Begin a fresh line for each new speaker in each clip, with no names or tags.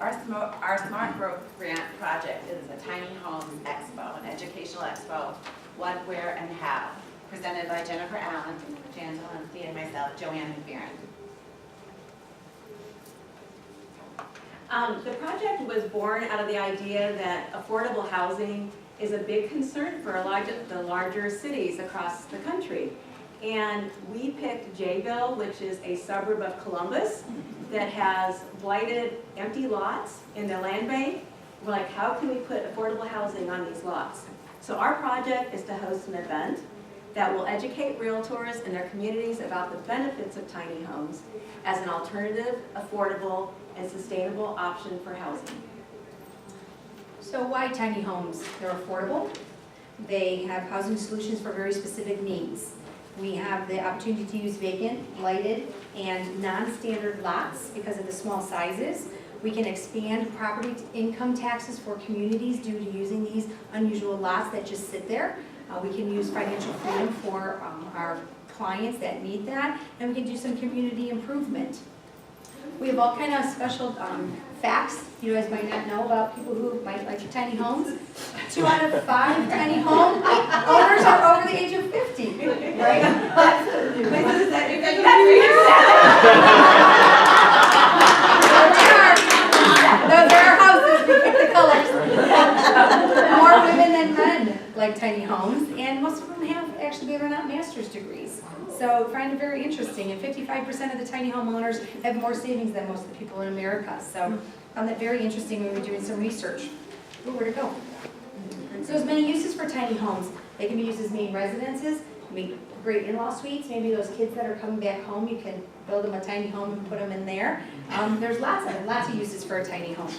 Our Smart Growth Grant project is a tiny homes expo, an educational expo, what, where, and how, presented by Jennifer Allen, Jan Jedlinski, and myself, Jo-Ann McFearin.
The project was born out of the idea that affordable housing is a big concern for the larger cities across the country. And we picked Jayville, which is a suburb of Columbus that has blighted empty lots in the land bank. We're like, how can we put affordable housing on these lots? So our project is to host an event that will educate realtors and their communities about the benefits of tiny homes as an alternative, affordable, and sustainable option for housing.
So why tiny homes? They're affordable. They have housing solutions for very specific needs. We have the opportunity to use vacant, lighted, and non-standard lots because of the small sizes. We can expand property income taxes for communities due to using these unusual lots that just sit there. We can use financial freedom for our clients that need that, and we can do some community improvement. We have all kind of special facts you guys might not know about people who might like tiny homes. 2 out of 5 tiny home owners are over the age of 50, right? Those are our houses, we pick the colors. More women than men like tiny homes, and most of them have, actually, believe it or not, master's degrees. So I find it very interesting, and 55% of the tiny home owners have more savings than most of the people in America. So I found that very interesting when we were doing some research. Ooh, where'd it go? So there's many uses for tiny homes. They can be used as main residences, make great in-law suites. Maybe those kids that are coming back home, you can build them a tiny home and put them in there. There's lots of uses for a tiny home.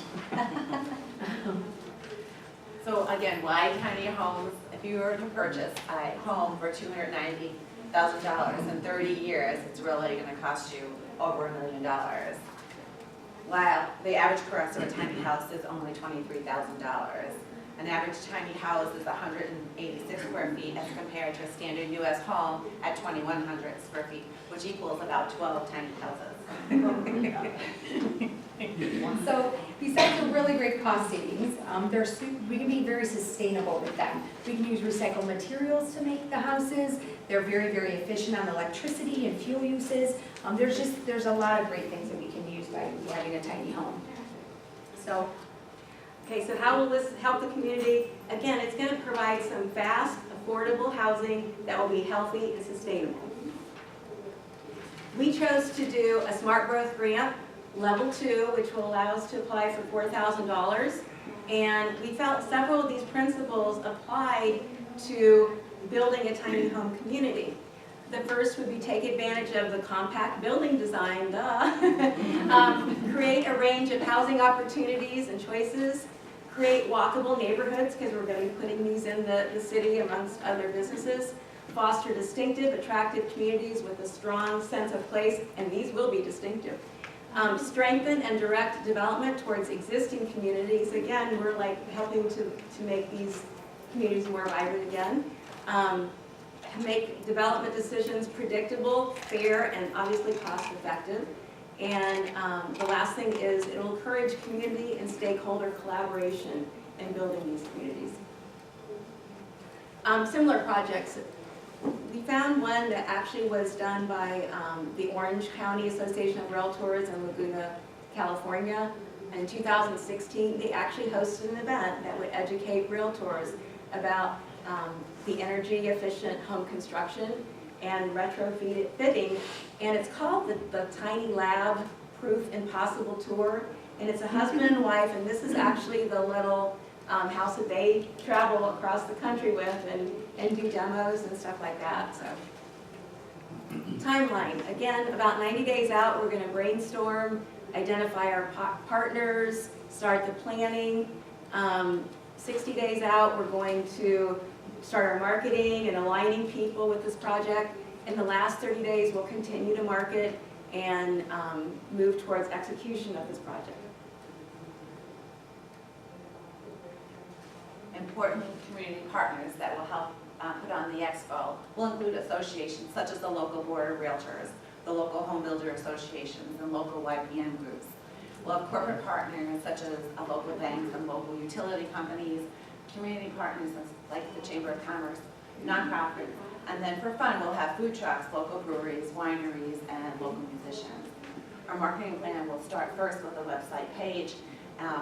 So again, why tiny homes? If you were to purchase a home for $290,000 in 30 years, it's really going to cost you over $1 million. While the average cost of a tiny house is only $23,000. An average tiny house is 186 square feet as compared to a standard U.S. home at 2,100 square feet, which equals about 12 tiny houses.
So besides the really great cost savings, we can be very sustainable with them. We can use recycled materials to make the houses. They're very, very efficient on electricity and fuel uses. There's a lot of great things that we can use by having a tiny home.
So, okay, so how will this help the community? Again, it's going to provide some fast, affordable housing that will be healthy and sustainable. We chose to do a Smart Growth Grant, Level 2, which will allow us to apply for $4,000. And we felt several of these principles applied to building a tiny home community. The first would be take advantage of the compact building design, create a range of housing opportunities and choices, create walkable neighborhoods, because we're going to be putting these in the city amongst other businesses, foster distinctive, attractive communities with a strong sense of place, and these will be distinctive. Strengthen and direct development towards existing communities. Again, we're like helping to make these communities more vibrant again. Make development decisions predictable, fair, and obviously cost effective. And the last thing is it will encourage community and stakeholder collaboration in building these communities. Similar projects. We found one that actually was done by the Orange County Association of Realtors in Laguna, California. In 2016, they actually hosted an event that would educate realtors about the energy efficient home construction and retrofitting, and it's called the Tiny Lab Proof Impossible Tour, and it's a husband and wife, and this is actually the little house that they travel across the country with and do demos and stuff like that. So, timeline, again, about 90 days out, we're going to brainstorm, identify our partners, start the planning. 60 days out, we're going to start our marketing and aligning people with this project. In the last 30 days, we'll continue to market and move towards execution of this project.
Important community partners that will help put on the expo will include associations such as the local Board of Realtors, the local Home Builder Associations, and local YPN groups. We'll have corporate partners such as local banks and local utility companies, community partners like the Chamber of Commerce, nonprofits. And then for fun, we'll have food trucks, local breweries, wineries, and local musicians. Our marketing plan will start first with a website page,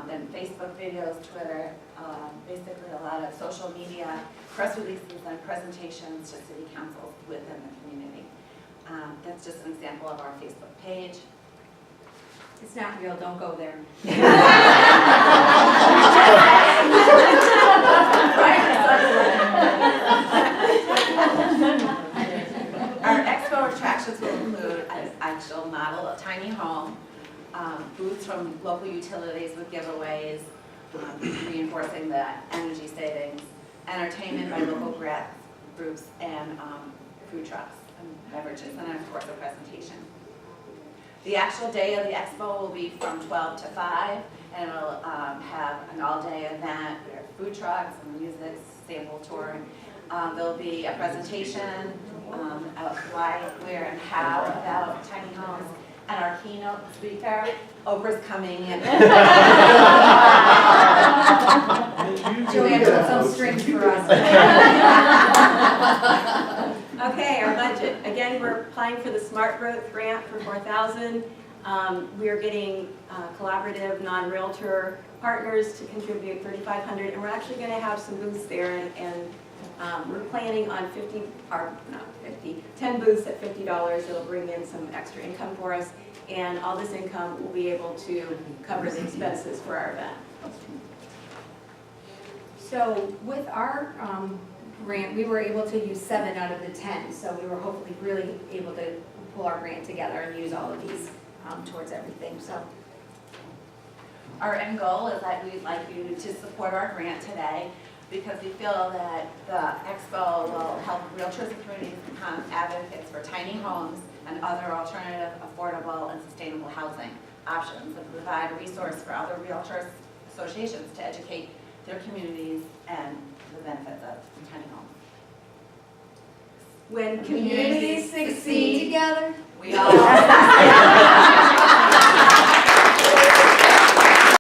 then Facebook videos, Twitter, basically a lot of social media, press releases and presentations to city councils within the community. That's just an example of our Facebook page.
It's not real, don't go there.
Our expo attractions will include an actual model of tiny home, booths from local utilities with giveaways, reinforcing the energy savings, entertainment by local grad groups, and food trucks and beverages, and then of course a presentation. The actual day of the expo will be from 12 to 5, and it'll have an all-day event. We have food trucks and music, sample touring. There'll be a presentation of why, where, and how about tiny homes. And our keynote speaker, Oprah's coming in.
Jo-Ann, put some strings for us.
Okay, our budget. Again, we're applying for the Smart Growth Grant for $4,000. We are getting collaborative non-realtor partners to contribute $3,500, and we're actually going to have some booths there, and we're planning on 10 booths at $50. It'll bring in some extra income for us, and all this income will be able to cover the expenses for our event.
So with our grant, we were able to use 7 out of the 10, so we were hopefully really able to pull our grant together and use all of these towards everything. So
Our end goal is that we'd like you to support our grant today, because we feel that the expo will help realtors and communities become advocates for tiny homes and other alternative, affordable, and sustainable housing options, and provide a resource for other realtors associations to educate their communities and the benefits of tiny homes.
When communities succeed,
together,
We all